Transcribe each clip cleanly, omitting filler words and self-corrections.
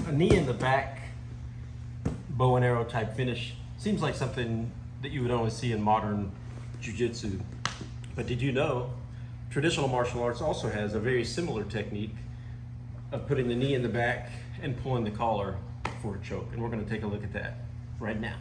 A knee in the back bow and arrow type finish seems like something that you would only see in modern jiu-jitsu. But did you know traditional martial arts also has a very similar technique of putting the knee in the back and pulling the collar for a choke? And we're going to take a look at that right now.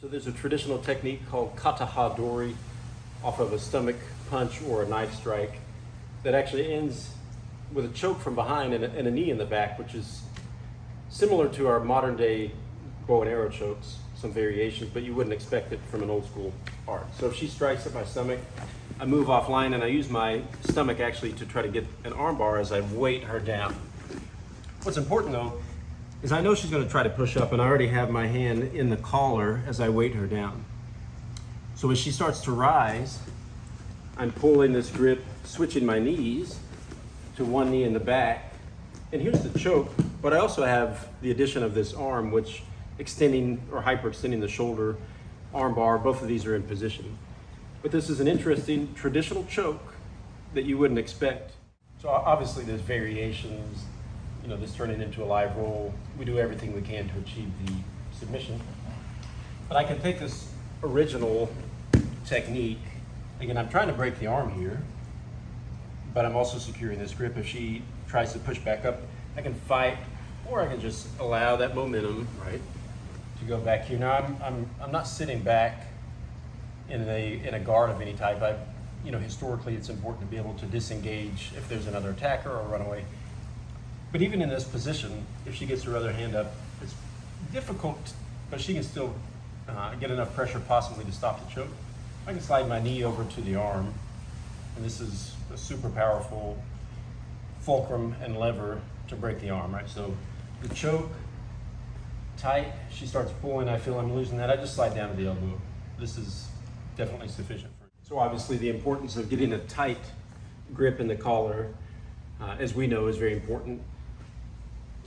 So there's a traditional technique called Kata-ha Dori off of a stomach punch or a knife strike that actually ends with a choke from behind and a knee in the back, which is similar to our modern day bow and arrow chokes, some variations, but you wouldn't expect it from an old school art. So if she strikes at my stomach, I move offline and I use my stomach actually to try to get an arm bar as I weight her down. What's important though is I know she's going to try to push up, and I already have my hand in the collar as I weight her down. So as she starts to rise, I'm pulling this grip, switching my knees to one knee in the back, and here's the choke, but I also have the addition of this arm, which extending or hyperextending the shoulder, arm bar, both of these are in position. But this is an interesting traditional choke that you wouldn't expect. So obviously there's variations, you know, this turning into a live roll. We do everything we can to achieve the submission. But I can take this original technique. Again, I'm trying to break the arm here, but I'm also securing this grip. If she tries to push back up, I can fight, or I can just allow that momentum, right, to go back here. Now I'm not sitting back in a guard of any type. Historically, it's important to be able to disengage if there's another attacker or runaway. But even in this position, if she gets her other hand up, it's difficult, but she can still get enough pressure possibly to stop the choke. I can slide my knee over to the arm, and this is a super powerful fulcrum and lever to break the arm, right? So the choke, tight, she starts pulling, I feel I'm losing that, I just slide down to the elbow. This is definitely sufficient. So obviously the importance of getting a tight grip in the collar, as we know, is very important.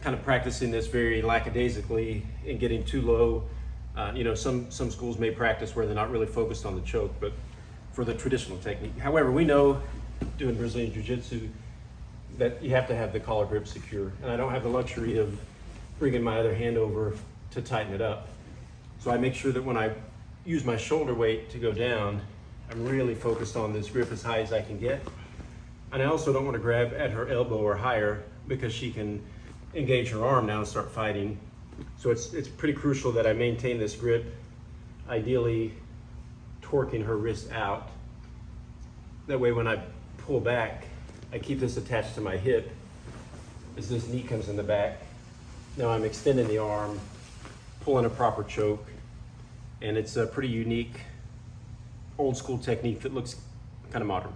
Kind of practicing this very lackadaisically and getting too low. Some schools may practice where they're not really focused on the choke, but for the traditional technique. However, we know doing Brazilian Jiu-Jitsu that you have to have the collar grip secure, and I don't have the luxury of bringing my other hand over to tighten it up. So I make sure that when I use my shoulder weight to go down, I'm really focused on this grip as high as I can get. And I also don't want to grab at her elbow or higher, because she can engage her arm now and start fighting. So it's pretty crucial that I maintain this grip, ideally torquing her wrist out. That way when I pull back, I keep this attached to my hip as this knee comes in the back. Now I'm extending the arm, pulling a proper choke, and it's a pretty unique old school technique that looks kind of modern.